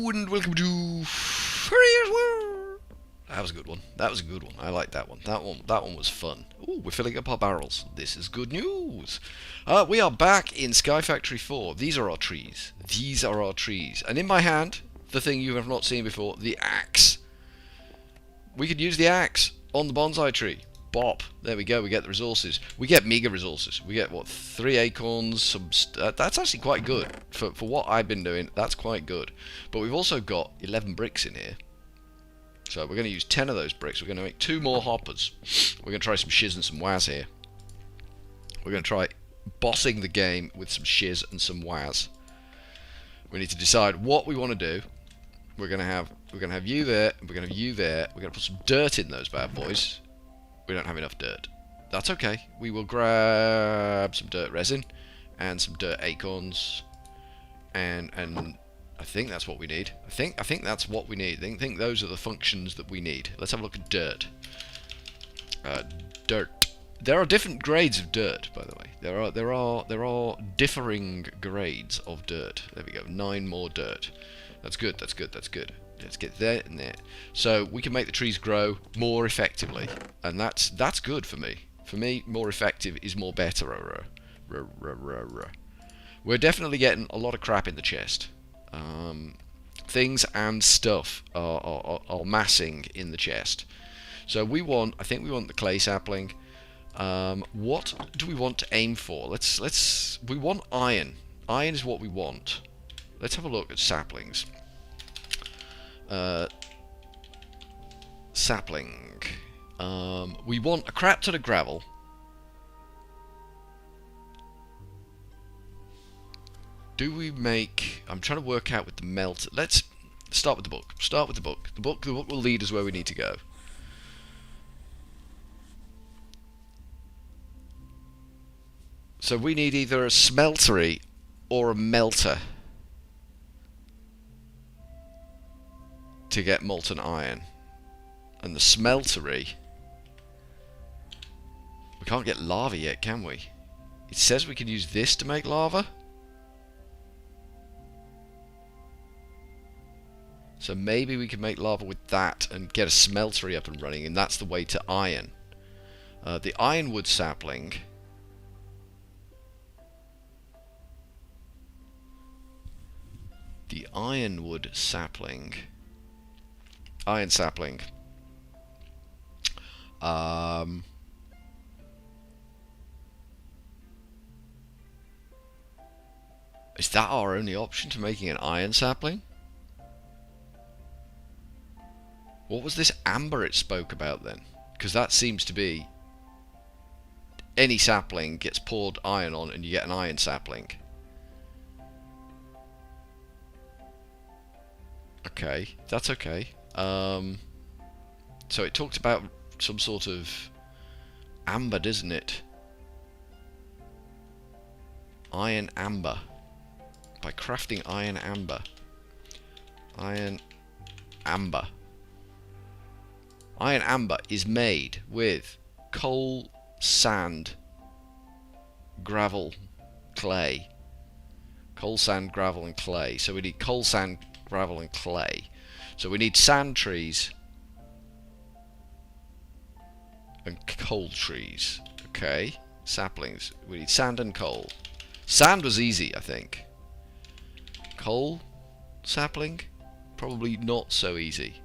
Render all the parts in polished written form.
Hello and welcome to Furryearsworld. That was a good one. That was a good one. I like that one. That one was fun. Ooh, we're filling up our barrels. This is good news. We are back in Sky Factory 4. These are our trees. These are our trees. And in my hand, the thing you have not seen before, the axe. We could use the axe on the bonsai tree. Bop. There we go. We get the resources. We get meager resources. We get, what, 3 acorns? That's actually quite good. For what I've been doing, that's quite good. But we've also got 11 bricks in here. So we're going to use 10 of those bricks. We're going to make 2 more hoppers. We're going to try some shiz and some waz here. We're going to try bossing the game with some shiz and some waz. We need to decide what we want to do. We're going to have you there. We're going to have you there. We're going to put some dirt in those bad boys. We don't have enough dirt. That's okay. We will grab some dirt resin and some dirt acorns, and I think that's what we need. I think that's what we need. I think those are the functions that we need. Let's have a look at dirt. Dirt. There are different grades of dirt, by the way. There are differing grades of dirt. There we go. 9 more dirt. That's good. That's good. That's good. Let's get there and there. So we can make the trees grow more effectively, and that's good for me. For me, more effective is more better. We're definitely getting a lot of crap in the chest. Things and stuff are massing in the chest. So I think we want the clay sapling. What do we want to aim for? We want iron. Iron is what we want. Let's have a look at saplings. Sapling. We want a crap ton of gravel. Do we make... I'm trying to work out with the melter. Let's start with the book. Start with the book. The book will lead us where we need to go. So we need either a smeltery or a melter to get molten iron. And the smeltery, we can't get lava yet, can we? It says we can use this to make lava. So maybe we can make lava with that and get a smeltery up and running, and that's the way to iron. The Ironwood Sapling. The Ironwood Sapling. Iron sapling. Is that our only option to making an iron sapling? What was this amber it spoke about then? Because that seems to be any sapling gets poured iron on and you get an iron sapling. Okay, that's okay. So it talked about some sort of amber, doesn't it? Iron amber. By crafting iron amber. Iron amber. Iron amber is made with coal, sand, gravel, clay. Coal, sand, gravel and clay. So we need coal, sand, gravel and clay. So we need sand trees and coal trees. Okay, saplings. We need sand and coal. Sand was easy, I think. Coal sapling, probably not so easy.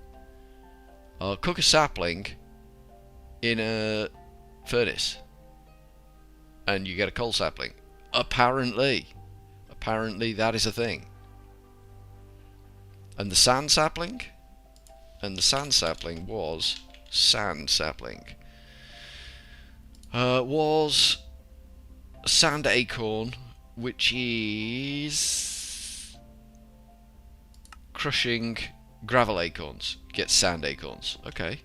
Cook a sapling in a furnace and you get a coal sapling. Apparently that is a thing. And the sand sapling? And the sand sapling was sand sapling. Was a sand acorn, which is crushing gravel acorns. Get sand acorns. Okay.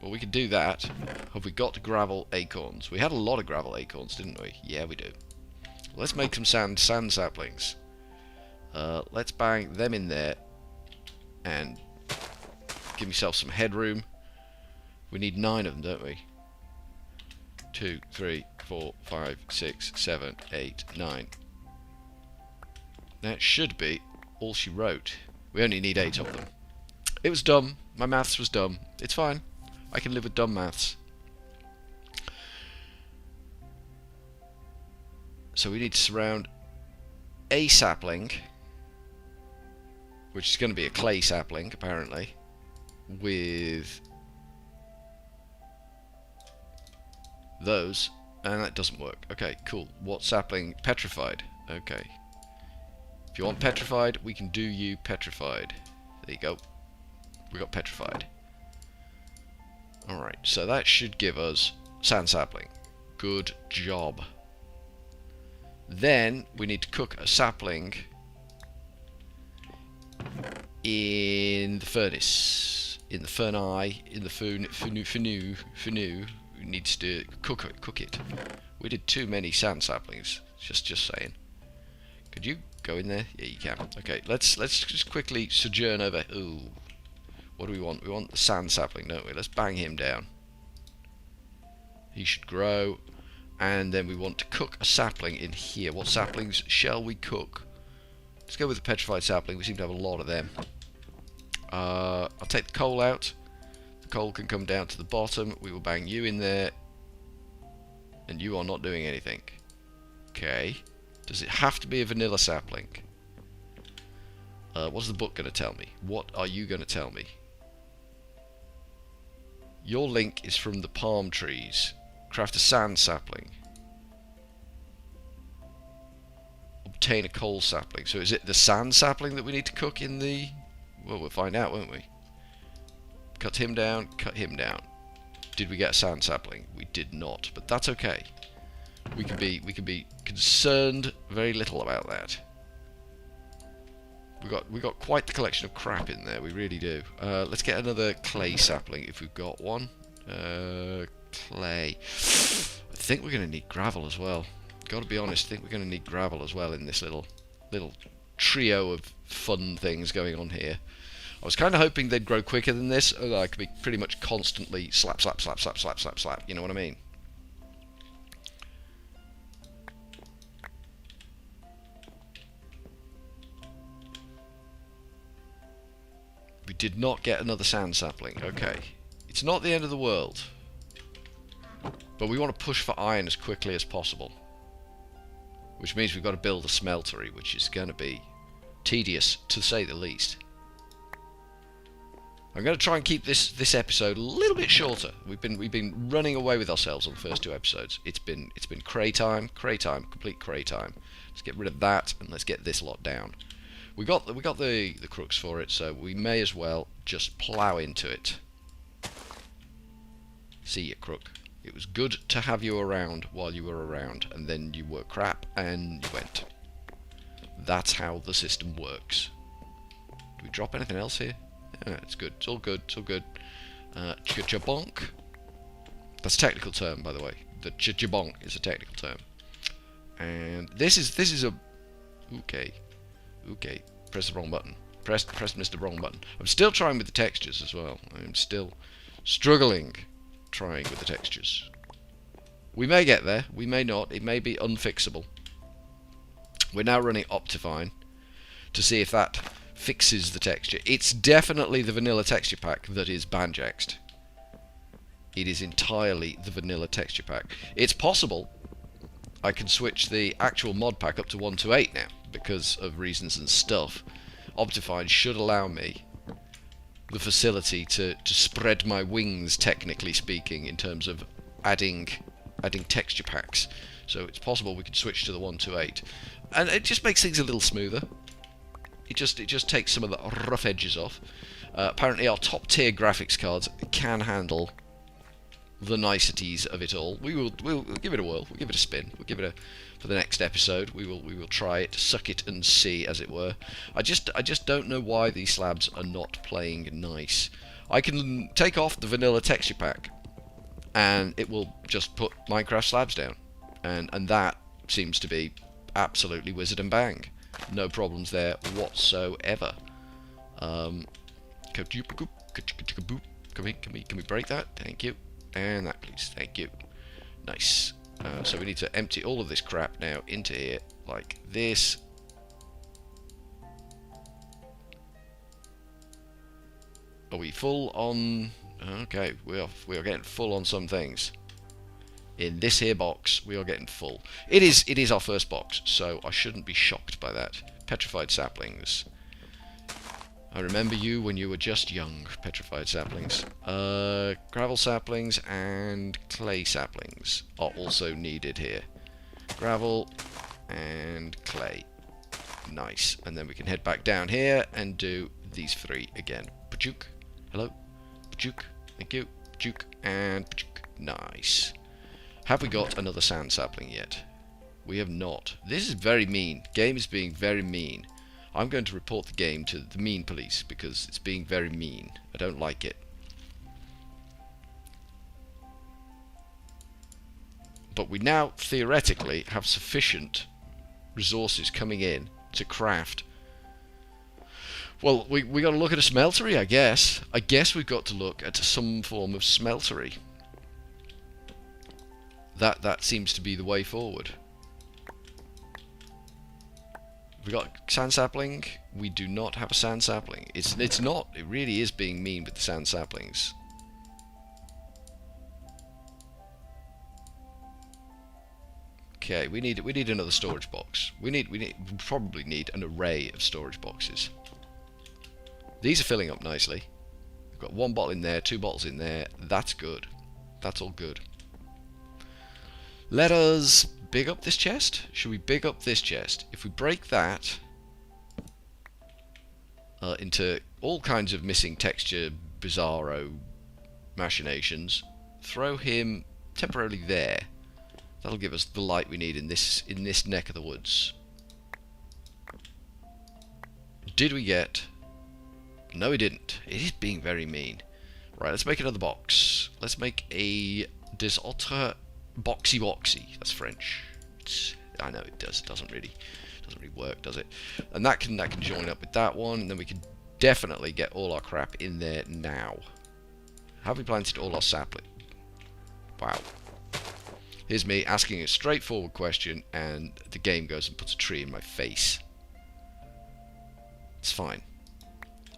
Well, we can do that. Have we got gravel acorns? We had a lot of gravel acorns, didn't we? Yeah, we do. Let's make some sand saplings. Let's bang them in there. And give myself some headroom. We need 9 of them, don't we? 2, 3, 4, 5, 6, 7, 8, 9. That should be all she wrote. We only need 8 of them. It was dumb. My maths was dumb. It's fine. I can live with dumb maths. So we need to surround a sapling, which is going to be a clay sapling, apparently, with those, and that doesn't work. Okay, cool. What sapling? Petrified. Okay. If you want petrified, we can do you petrified. There you go. We got petrified. Alright, so that should give us sand sapling. Good job. Then we need to cook a sapling in the furnace, in the furnace, in the furneaux. We need to cook it. We did too many sand saplings. Just saying. Could you go in there? Yeah, you can. Okay, let's just quickly sojourn over. Ooh, what do we want? We want the sand sapling, don't we? Let's bang him down. He should grow. And then we want to cook a sapling in here. What saplings shall we cook? Let's go with the petrified sapling. We seem to have a lot of them. I'll take the coal out. The coal can come down to the bottom. We will bang you in there. And you are not doing anything. Okay. Does it have to be a vanilla sapling? What's the book going to tell me? What are you going to tell me? Your link is from the palm trees. Craft a sand sapling. Obtain a coal sapling. So is it the sand sapling that we need to cook in the... Well, we'll find out, won't we? Cut him down, cut him down. Did we get a sand sapling? We did not, but that's okay. We can be concerned very little about that. We got quite the collection of crap in there, we really do. Let's get another clay sapling if we've got one. Clay. I think we're going to need gravel as well. Got to be honest, I think we're going to need gravel as well in this little trio of fun things going on here. I was kind of hoping they'd grow quicker than this, so that I could be pretty much constantly slap, slap, slap, slap, slap, slap, slap. You know what I mean? We did not get another sand sapling. Okay. It's not the end of the world. But we want to push for iron as quickly as possible. Which means we've got to build a smeltery, which is going to be tedious, to say the least. I'm going to try and keep this episode a little bit shorter. We've been running away with ourselves on the first 2 episodes. It's been cray time, complete cray time. Let's get rid of that and let's get this lot down. We got the crooks for it, so we may as well just plough into it. See ya, crook. It was good to have you around while you were around, and then you were crap and you went. That's how the system works. Do we drop anything else here? Yeah, it's good. It's all good. It's all good. Ch-ch-bonk. That's a technical term, by the way. The ch-ch-bonk is a technical term. And this is a... Okay. Okay. Press the wrong button. Press Mr. Wrong button. I'm still trying with the textures as well. I'm still struggling trying with the textures. We may get there. We may not. It may be unfixable. We're now running Optifine to see if that fixes the texture. It's definitely the vanilla texture pack that is banjaxed. It is entirely the vanilla texture pack. It's possible I can switch the actual mod pack up to 128 now because of reasons and stuff. Optifine should allow me the facility to spread my wings, technically speaking, in terms of adding texture packs. So it's possible we could switch to the 128, and it just makes things a little smoother. It just takes some of the rough edges off. Apparently our top tier graphics cards can handle the niceties of it all. We'll give it a whirl. We'll give it a spin. We'll give it for the next episode. We will try it, suck it and see, as it were. I just don't know why these slabs are not playing nice. I can take off the vanilla texture pack, and it will just put Minecraft slabs down, and that seems to be absolutely wizard and bang. No problems there whatsoever. Can we break that? Thank you. And that, please. Thank you. Nice. So we need to empty all of this crap now into here, like this. Are we full on? Okay, we are getting full on some things. In this here box, we are getting full. It is our first box, so I shouldn't be shocked by that. Petrified Saplings. I remember you when you were just young, Petrified Saplings. Gravel Saplings and Clay Saplings are also needed here. Gravel and Clay. Nice. And then we can head back down here and do these three again. Pachook. Hello. Pachook. Thank you. Pachook and Pachook. Nice. Have we got another sand sapling yet? We have not. This is very mean. Game is being very mean. I'm going to report the game to the mean police because it's being very mean. I don't like it. But we now theoretically have sufficient resources coming in to craft. Well, we got to look at a smeltery, I guess. I guess we've got to look at some form of smeltery. That seems to be the way forward. We got sand sapling. We do not have a sand sapling. It's not. It really is being mean with the sand saplings. Okay, we need another storage box. We probably need an array of storage boxes. These are filling up nicely. We've got one bottle in there, two bottles in there. That's good. That's all good. Let us big up this chest. Should we big up this chest? If we break that into all kinds of missing texture, bizarro machinations, throw him temporarily there. That'll give us the light we need in this neck of the woods. Did we get? No, we didn't. It is being very mean. Right, let's make another box. Let's make a des autres boxy. That's French. I know it doesn't really work, does it? And that can join up with that one, and then we can definitely get all our crap in there now. Have we planted all our sapling? Wow. Here's me asking a straightforward question, and the game goes and puts a tree in my face. It's fine.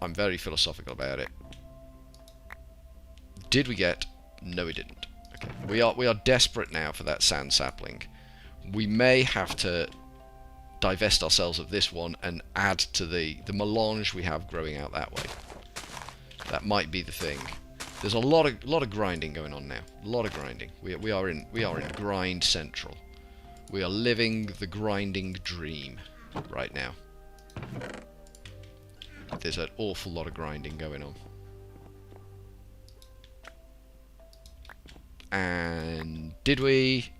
I'm very philosophical about it. Did we get? No, we didn't. Okay. We are desperate now for that sand sapling. We may have to divest ourselves of this one and add to the melange we have growing out that way. That might be the thing. There's a lot of grinding going on now. A lot of grinding. We are in grind central. We are living the grinding dream right now. There's an awful lot of grinding going on. And did we?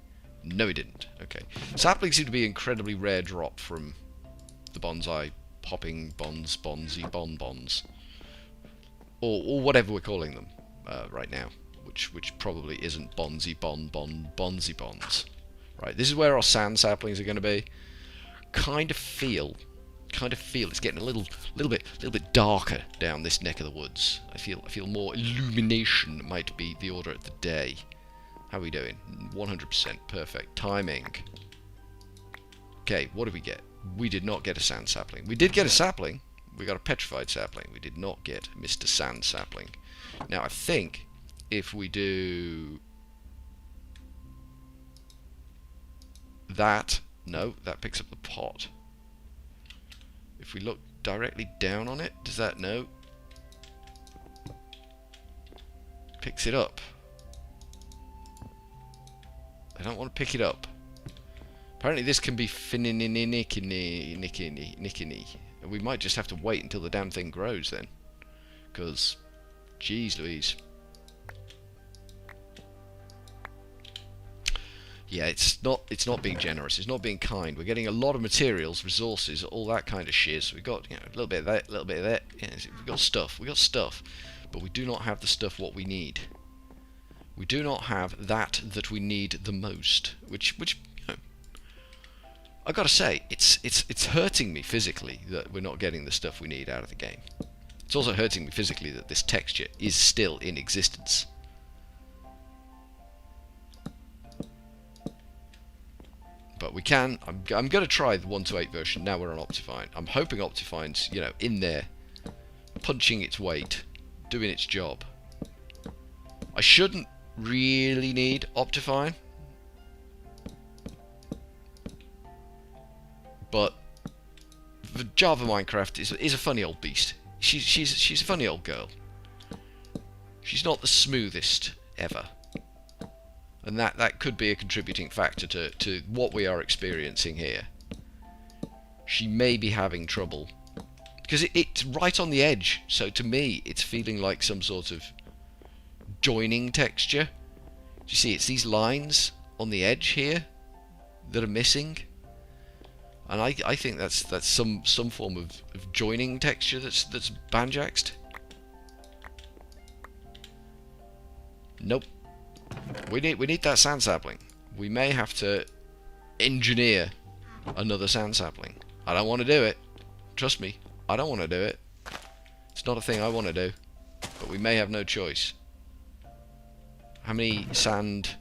No, we didn't. Okay. Saplings seem to be incredibly rare drop from the bonsai popping bonsai bonbons, or whatever we're calling them right now, which probably isn't bonsai bonsai bonds. Right. This is where our sand saplings are going to be. Kind of feel it's getting a little bit darker down this neck of the woods. I feel more illumination might be the order of the day. How are we doing? 100% perfect timing. Okay, what did we get? We did not get a sand sapling. We did get a sapling. We got a petrified sapling. We did not get Mr. Sand Sapling. Now I think if we do that, no, that picks up the pot. If we look directly down on it, does that? No. Picks it up. I don't want to pick it up. Apparently this can be nickiny. We might just have to wait until the damn thing grows then. Because, geez Louise. Yeah, it's not being generous. It's not being kind. We're getting a lot of materials, resources, all that kind of shiz. We've got, a little bit of that, a little bit of that. Yeah, we've got stuff. But we do not have the stuff what we need. We do not have that we need the most. Which I gotta say, it's hurting me physically that we're not getting the stuff we need out of the game. It's also hurting me physically that this texture is still in existence. But we can. I'm going to try the 1.8 version now we're on Optifine. I'm hoping Optifine's, in there, punching its weight, doing its job. I shouldn't really need Optifine, but the Java Minecraft is a funny old beast. She's a funny old girl. She's not the smoothest ever, and that could be a contributing factor to what we are experiencing here. She may be having trouble because it's right on the edge, so to me it's feeling like some sort of joining texture. Do you see, it's these lines on the edge here that are missing, and I think that's some form of joining texture that's banjaxed. Nope. We need that sand sapling. We may have to engineer another sand sapling. I don't want to do it. Trust me, I don't want to do it. It's not a thing I want to do, but we may have no choice. How many sand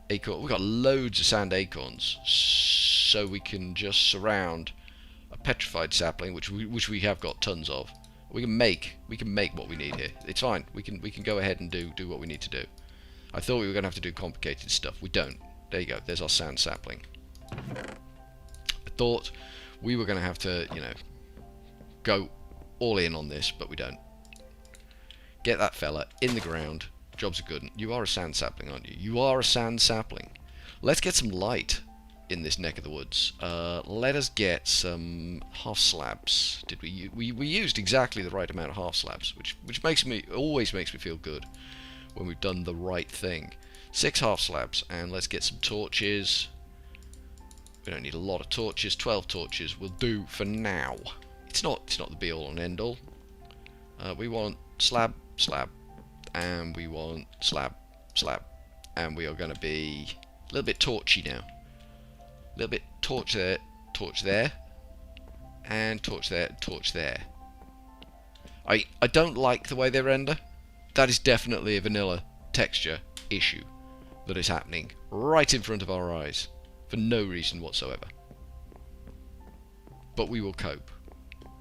acorns? We've got loads of sand acorns, so we can just surround a petrified sapling, which we have got tons of. We can make what we need here. It's fine. We can go ahead and do what we need to do. I thought we were going to have to do complicated stuff. We don't. There you go. There's our sand sapling. I thought we were going to have to, you know, go all in on this, but we don't. Get that fella in the ground. Job's a good one. You are a sand sapling, aren't you? You are a sand sapling. Let's get some light in this neck of the woods. Let us get some half slabs. Did we used exactly the right amount of half slabs, which always makes me feel good when we've done the right thing. 6 half slabs, and let's get some torches. We don't need a lot of torches. 12 torches will do for now. It's not the be all and end all. We want slab, and we want slab, and we are going to be a little bit torchy now. A little bit torch there, and torch there. I don't like the way they render. That is definitely a vanilla texture issue that is happening right in front of our eyes for no reason whatsoever. But we will cope.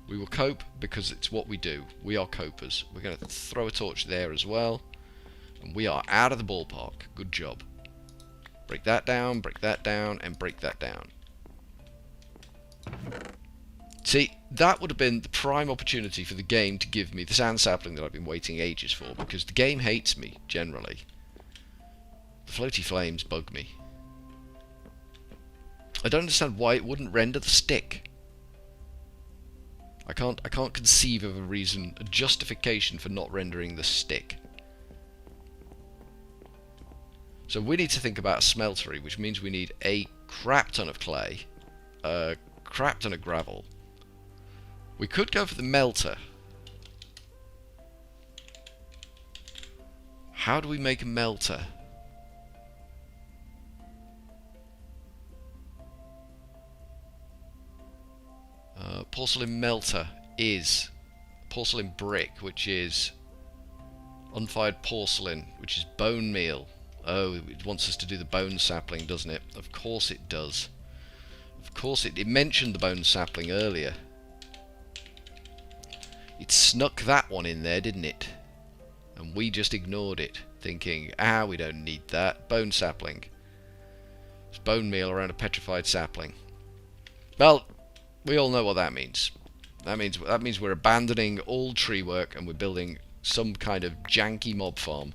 We will cope because it's what we do. We are copers. We're going to throw a torch there as well, and we are out of the ballpark. Good job. Break that down, and break that down. See, that would have been the prime opportunity for the game to give me the sand sapling that I've been waiting ages for, because the game hates me, generally. The floaty flames bug me. I don't understand why it wouldn't render the stick. I can't conceive of a reason, a justification for not rendering the stick. So we need to think about a smeltery, which means we need a crap ton of clay, a crap ton of gravel. We could go for the melter. How do we make a melter? Porcelain melter is porcelain brick, which is unfired porcelain, which is bone meal. Oh, it wants us to do the bone sapling, doesn't it? Of course it does. Of course it mentioned the bone sapling earlier. It snuck that one in there, didn't it? And we just ignored it, thinking, we don't need that. Bone sapling. It's bone meal around a petrified sapling. Well, we all know what that means. That means we're abandoning all tree work and we're building some kind of janky mob farm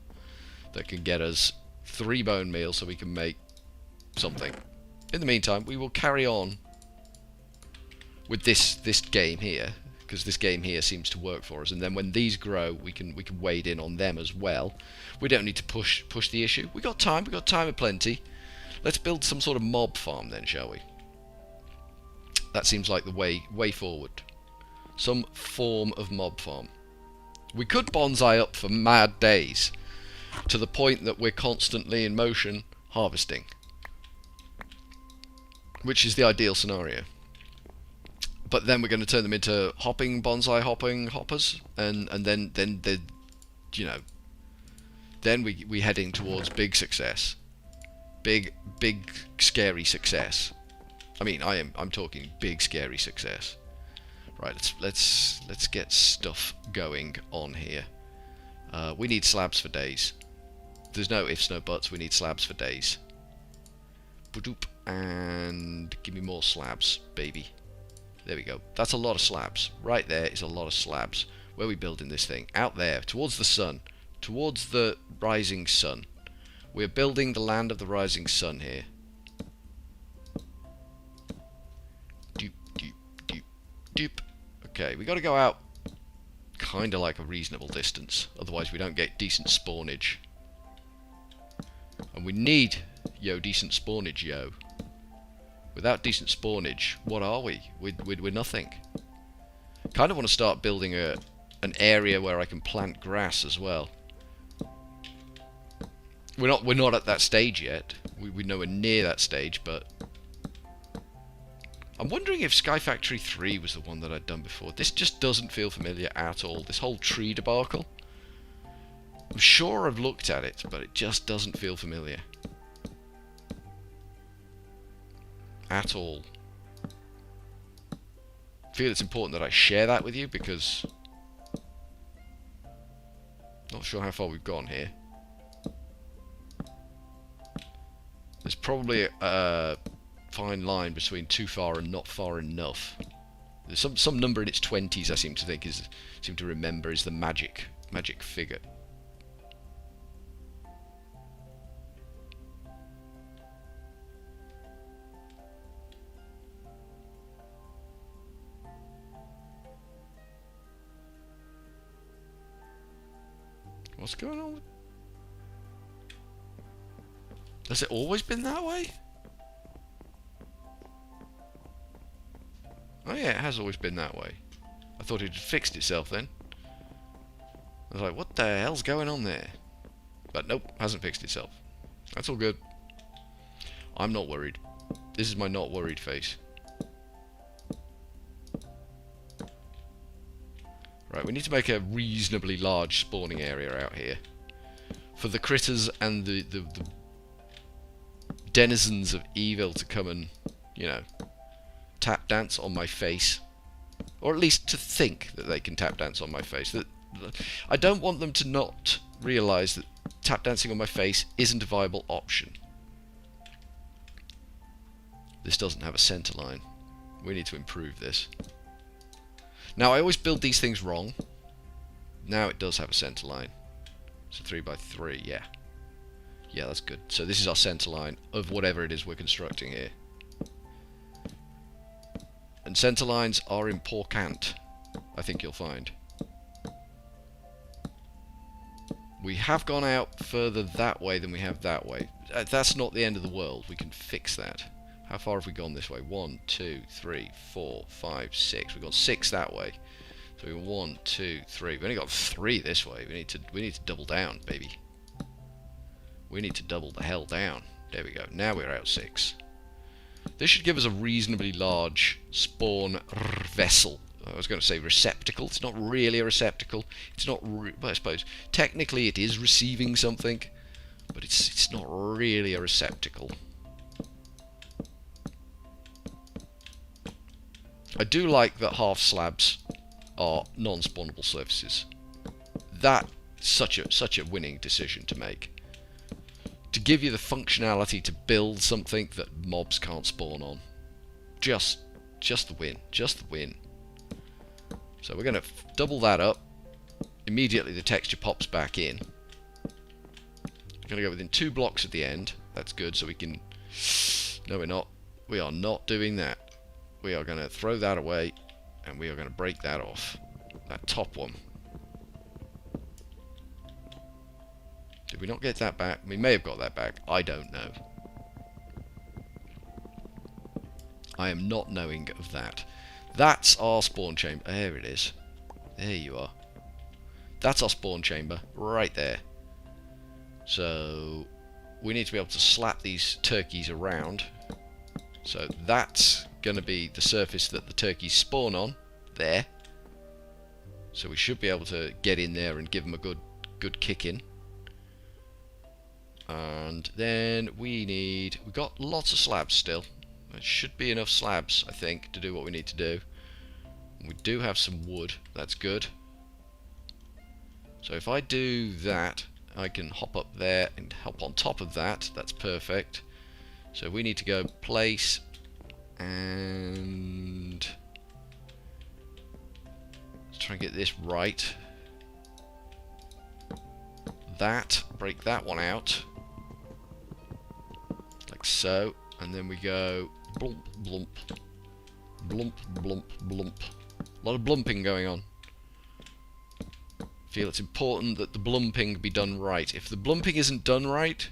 that can get us 3 bone meal so we can make something. In the meantime, we will carry on with this game here, because this game here seems to work for us, and then when these grow we can wade in on them as well. We don't need to push the issue. We got time aplenty. Let's build some sort of mob farm then, shall we? That seems like the way forward. Some form of mob farm. We could bonsai up for mad days, to the point that we're constantly in motion harvesting, which is the ideal scenario. But then we're going to turn them into bonsai hoppers, and then you know, then we heading towards big success, big scary success. I mean, I'm talking big scary success. Right, let's get stuff going on here. We need slabs for days. There's no ifs, no buts. We need slabs for days. Ba-doop. And give me more slabs, baby. There we go. That's a lot of slabs. Right there is a lot of slabs. Where are we building this thing? Out there, towards the sun. Towards the rising sun. We're building the land of the rising sun here. Doop, doop, doop, doop. Okay, we got to go out kind of like a reasonable distance. Otherwise we don't get decent spawnage. And we need, decent spawnage, yo. Without decent spawnage, what are we? We're nothing. Kind of want to start building an area where I can plant grass as well. We're not at that stage yet. We're nowhere near that stage, but I'm wondering if Sky Factory 3 was the one that I'd done before. This just doesn't feel familiar at all. This whole tree debacle. I'm sure I've looked at it, but it just doesn't feel familiar. At all. I feel it's important that I share that with you because not sure how far we've gone here. There's probably a fine line between too far and not far enough. There's some number in its 20s I seem to remember is the magic figure. What's going on? Has it always been that way? Oh yeah, it has always been that way. I thought it had fixed itself then. I was like, what the hell's going on there? But nope, hasn't fixed itself. That's all good. I'm not worried. This is my not worried face. Right, we need to make a reasonably large spawning area out here. For the critters and the denizens of evil to come and, tap dance on my face. Or at least to think that they can tap dance on my face. I don't want them to not realise that tap dancing on my face isn't a viable option. This doesn't have a centre line. We need to improve this. Now, I always build these things wrong. Now it does have a centre line. So 3x3, yeah. Yeah, that's good. So this is our centre line of whatever it is we're constructing here. And centre lines are important, I think you'll find. We have gone out further that way than we have that way. That's not the end of the world. We can fix that. How far have we gone this way? 1, 2, 3, 4, 5, 6. We've got 6 that way. So 1, 2, 3. We've only got 3 this way. We need to double down, baby. We need to double the hell down. There we go. Now we're out 6. This should give us a reasonably large spawn vessel. I was going to say receptacle. It's not really a receptacle. It's not. Well, I suppose technically it is receiving something, but it's not really a receptacle. I do like that half slabs are non-spawnable surfaces. That's such a winning decision to make. To give you the functionality to build something that mobs can't spawn on. Just the win. Just the win. So we're going to double that up. Immediately the texture pops back in. We're going to go within 2 blocks of the end. That's good, so we can... No, we're not. We are not doing that. We are going to throw that away, and we are going to break that off. That top one. Did we not get that back? We may have got that back. I don't know. I am not knowing of that. That's our spawn chamber. There it is. There you are. That's our spawn chamber. Right there. So, we need to be able to slap these turkeys around. So, that's going to be the surface that the turkeys spawn on. There. So, we should be able to get in there and give them a good kick in. And then we've got lots of slabs still. There should be enough slabs, I think, to do what we need to do. We do have some wood, that's good. So if I do that, I can hop up there and hop on top of that. That's perfect. So we need to go place and let's try and get this right. That, break that one out like so, and then we go blump blump blump blump blump. A lot of blumping going on. I feel it's important that the blumping be done right. If the blumping isn't done right,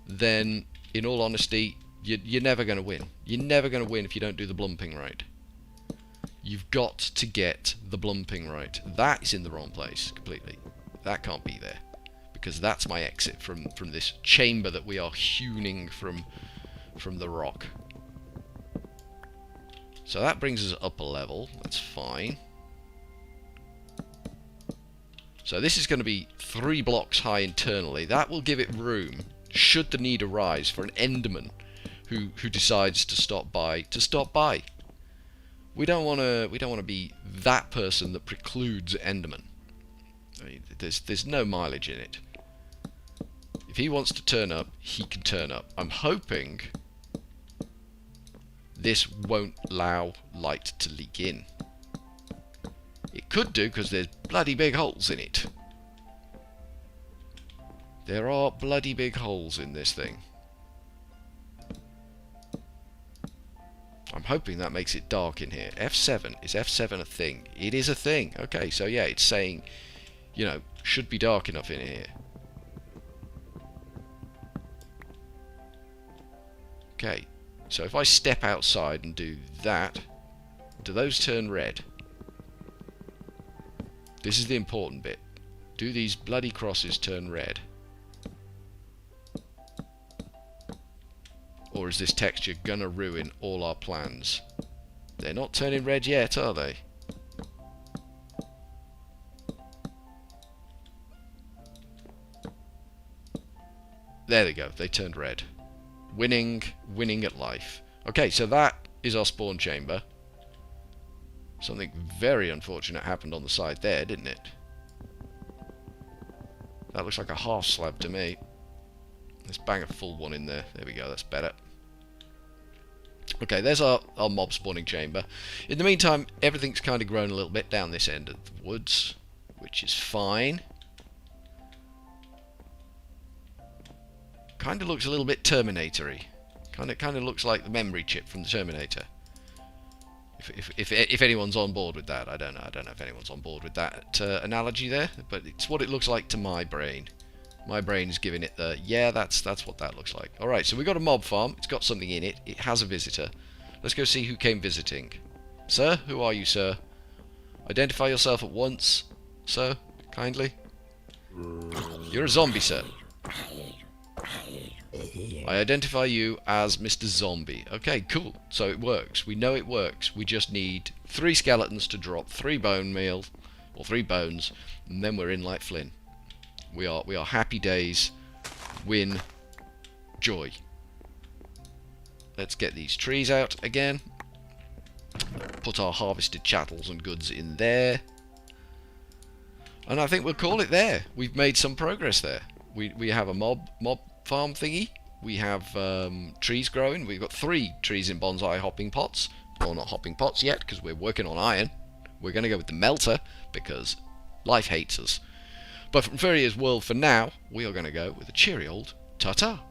then in all honesty you're never going to win. You're never going to win if you don't do the blumping right. You've got to get the blumping right. That is in the wrong place completely. That can't be there, because that's my exit from this chamber that we are hewing from the rock. So that brings us up a level. That's fine. So this is going to be 3 blocks high internally. That will give it room, should the need arise, for an Enderman who decides to stop by. We don't want to be that person that precludes Enderman. I mean, there's no mileage in it. If he wants to turn up, he can turn up. I'm hoping this won't allow light to leak in. It could do, because there's bloody big holes in it. There are bloody big holes in this thing. I'm hoping that makes it dark in here. F7. Is F7 a thing? It is a thing. Okay, so yeah, it's saying, you know, should be dark enough in here. Okay, so if I step outside and do that, do those turn red? This is the important bit. Do these bloody crosses turn red? Or is this texture gonna ruin all our plans? They're not turning red yet, are they? There they go, they turned red. Winning at life. Okay, so that is our spawn chamber. Something very unfortunate happened on the side there, didn't it? That looks like a half slab to me. Let's bang a full one in there. There we go, that's better. Okay, there's our mob spawning chamber. In the meantime, everything's kind of grown a little bit down this end of the woods, which is fine. Kind of looks a little bit Terminator-y. Kind of looks like the memory chip from the Terminator. If anyone's on board with that, I don't know if anyone's on board with that analogy there, but it's what it looks like to my brain. My brain is giving it the, yeah, that's what that looks like. Alright, so we've got a mob farm. It's got something in it. It has a visitor. Let's go see who came visiting. Sir? Who are you, sir? Identify yourself at once, sir, kindly. You're a zombie, sir. I identify you as Mr. Zombie. Okay, cool. So it works. We know it works. We just need 3 skeletons to drop 3 bone meal, or 3 bones, and then we're in like Flynn. We are happy days. Win. Joy. Let's get these trees out again. Put our harvested chattels and goods in there. And I think we'll call it there. We've made some progress there. We have a mob farm thingy. We have trees growing. We've got 3 trees in bonsai hopping pots. Well, not hopping pots yet, because we're working on iron. We're going to go with the melter, because life hates us. But from Furryearsworld for now, we are going to go with a cheery old ta-ta.